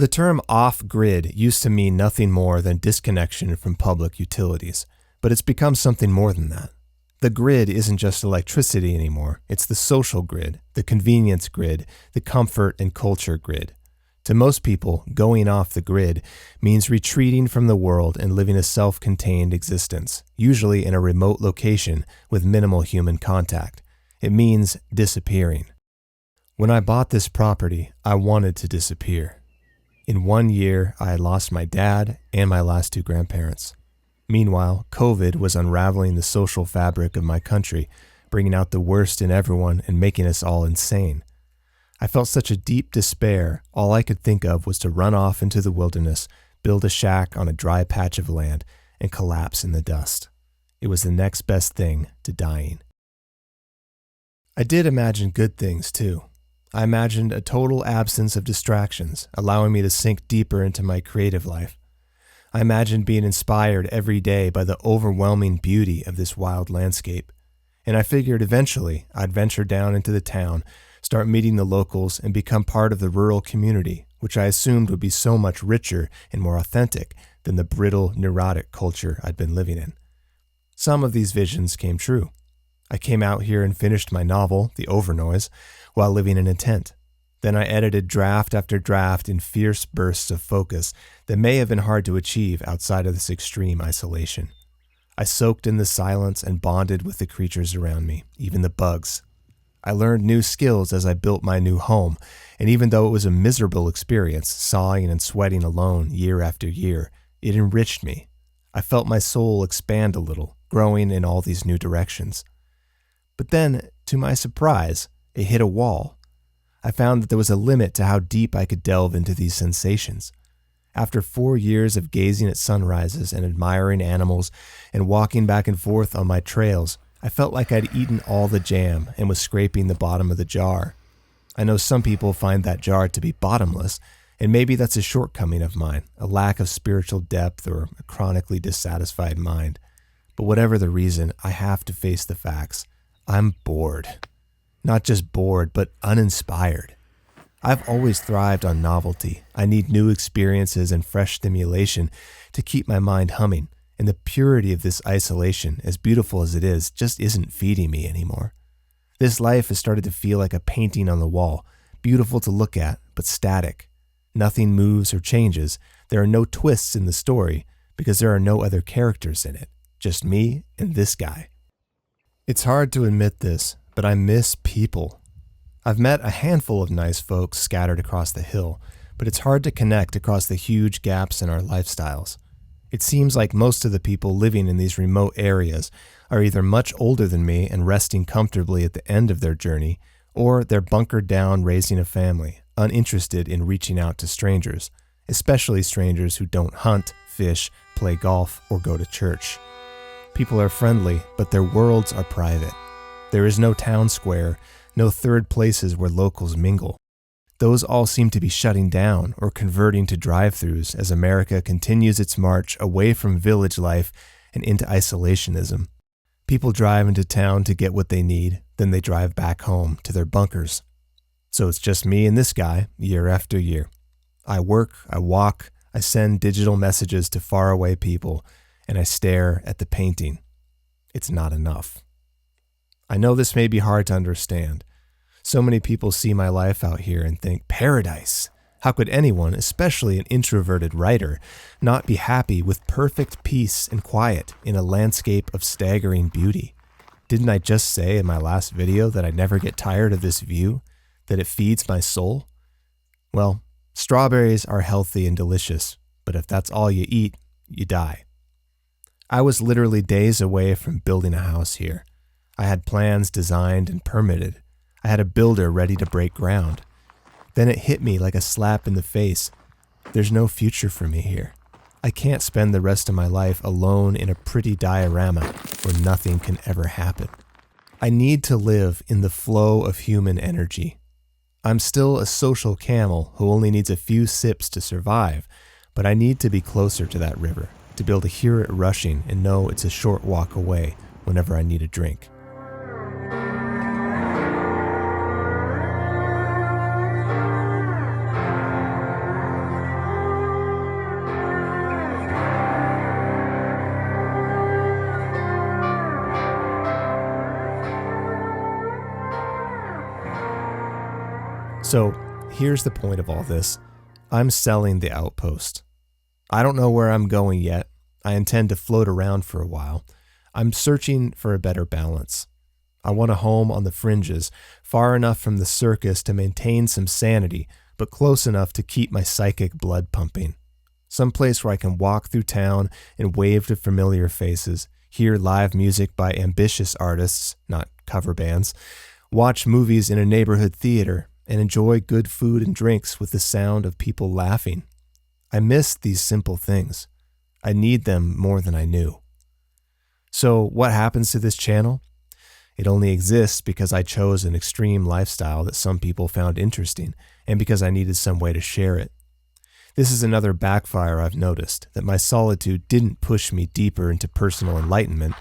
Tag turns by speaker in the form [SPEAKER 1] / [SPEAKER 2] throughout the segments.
[SPEAKER 1] The term off-grid used to mean nothing more than disconnection from public utilities, but it's become something more than that. The grid isn't just electricity anymore, it's the social grid, the convenience grid, the comfort and culture grid. To most people, going off the grid means retreating from the world and living a self-contained existence, usually in a remote location with minimal human contact. It means disappearing. When I bought this property, I wanted to disappear. In 1 year, I had lost my dad and my last 2 grandparents. Meanwhile, COVID was unraveling the social fabric of my country, bringing out the worst in everyone and making us all insane. I felt such a deep despair, all I could think of was to run off into the wilderness, build a shack on a dry patch of land, and collapse in the dust. It was the next best thing to dying. I did imagine good things too. I imagined a total absence of distractions, allowing me to sink deeper into my creative life. I imagined being inspired every day by the overwhelming beauty of this wild landscape. And I figured eventually I'd venture down into the town, start meeting the locals, and become part of the rural community, which I assumed would be so much richer and more authentic than the brittle, neurotic culture I'd been living in. Some of these visions came true. I came out here and finished my novel, The Overnoise, while living in a tent. Then I edited draft after draft in fierce bursts of focus that may have been hard to achieve outside of this extreme isolation. I soaked in the silence and bonded with the creatures around me, even the bugs. I learned new skills as I built my new home, and even though it was a miserable experience, sawing and sweating alone year after year, it enriched me. I felt my soul expand a little, growing in all these new directions. But then, to my surprise, it hit a wall. I found that there was a limit to how deep I could delve into these sensations. After 4 years of gazing at sunrises and admiring animals and walking back and forth on my trails, I felt like I'd eaten all the jam and was scraping the bottom of the jar. I know some people find that jar to be bottomless, and maybe that's a shortcoming of mine, a lack of spiritual depth or a chronically dissatisfied mind. But whatever the reason, I have to face the facts. I'm bored. Not just bored, but uninspired. I've always thrived on novelty. I need new experiences and fresh stimulation to keep my mind humming, and the purity of this isolation, as beautiful as it is, just isn't feeding me anymore. This life has started to feel like a painting on the wall, beautiful to look at, but static. Nothing moves or changes. There are no twists in the story because there are no other characters in it, just me and this guy. It's hard to admit this, but I miss people. I've met a handful of nice folks scattered across the hill, but it's hard to connect across the huge gaps in our lifestyles. It seems like most of the people living in these remote areas are either much older than me and resting comfortably at the end of their journey, or they're bunkered down raising a family, uninterested in reaching out to strangers, especially strangers who don't hunt, fish, play golf, or go to church. People are friendly, but their worlds are private. There is no town square, no third places where locals mingle. Those all seem to be shutting down or converting to drive-thrus as America continues its march away from village life and into isolationism. People drive into town to get what they need, then they drive back home to their bunkers. So it's just me and this guy year after year. I work, I walk, I send digital messages to faraway people, and I stare at the painting. It's not enough. I know this may be hard to understand. So many people see my life out here and think, paradise. How could anyone, especially an introverted writer, not be happy with perfect peace and quiet in a landscape of staggering beauty? Didn't I just say in my last video that I never get tired of this view? That it feeds my soul? Well, strawberries are healthy and delicious, but if that's all you eat, you die. I was literally days away from building a house here. I had plans designed and permitted. I had a builder ready to break ground. Then it hit me like a slap in the face. There's no future for me here. I can't spend the rest of my life alone in a pretty diorama where nothing can ever happen. I need to live in the flow of human energy. I'm still a social camel who only needs a few sips to survive, but I need to be closer to that river, to be able to hear it rushing and know it's a short walk away whenever I need a drink. So here's the point of all this. I'm selling the outpost. I don't know where I'm going yet. I intend to float around for a while. I'm searching for a better balance. I want a home on the fringes, far enough from the circus to maintain some sanity, but close enough to keep my psychic blood pumping. Some place where I can walk through town and wave to familiar faces, hear live music by ambitious artists, not cover bands, watch movies in a neighborhood theater, and enjoy good food and drinks with the sound of people laughing. I miss these simple things. I need them more than I knew. So what happens to this channel? It only exists because I chose an extreme lifestyle that some people found interesting, and because I needed some way to share it. This is another backfire I've noticed, that my solitude didn't push me deeper into personal enlightenment,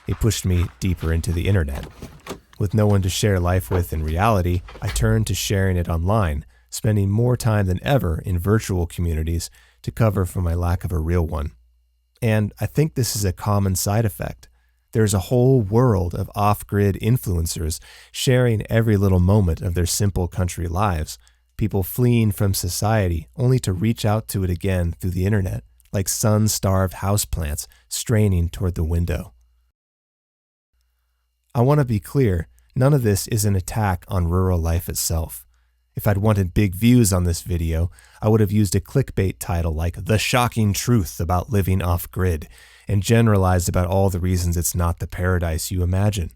[SPEAKER 1] it pushed me deeper into the internet. With no one to share life with in reality, I turned to sharing it online, spending more time than ever in virtual communities to cover for my lack of a real one. And I think this is a common side effect. There's a whole world of off-grid influencers sharing every little moment of their simple country lives, people fleeing from society only to reach out to it again through the internet, like sun-starved houseplants straining toward the window. I want to be clear, none of this is an attack on rural life itself. If I'd wanted big views on this video, I would have used a clickbait title like The Shocking Truth About Living Off-Grid and generalized about all the reasons it's not the paradise you imagine.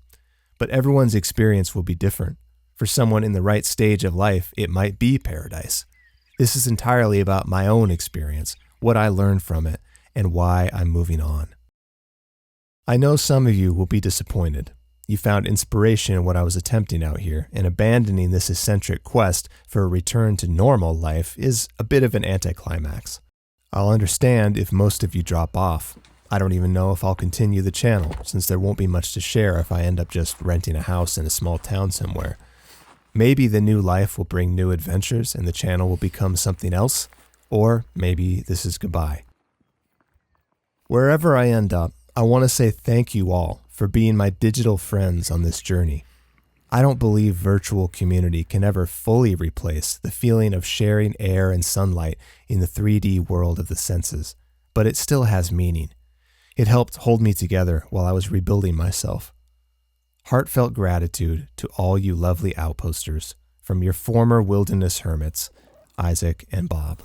[SPEAKER 1] But everyone's experience will be different. For someone in the right stage of life, it might be paradise. This is entirely about my own experience, what I learned from it, and why I'm moving on. I know some of you will be disappointed. You found inspiration in what I was attempting out here, and abandoning this eccentric quest for a return to normal life is a bit of an anticlimax. I'll understand if most of you drop off. I don't even know if I'll continue the channel, since there won't be much to share if I end up just renting a house in a small town somewhere. Maybe the new life will bring new adventures and the channel will become something else, or maybe this is goodbye. Wherever I end up, I want to say thank you all for being my digital friends on this journey. I don't believe virtual community can ever fully replace the feeling of sharing air and sunlight in the 3D world of the senses, but it still has meaning. It helped hold me together while I was rebuilding myself. Heartfelt gratitude to all you lovely outposters, from your former wilderness hermits, Isaac and Bob.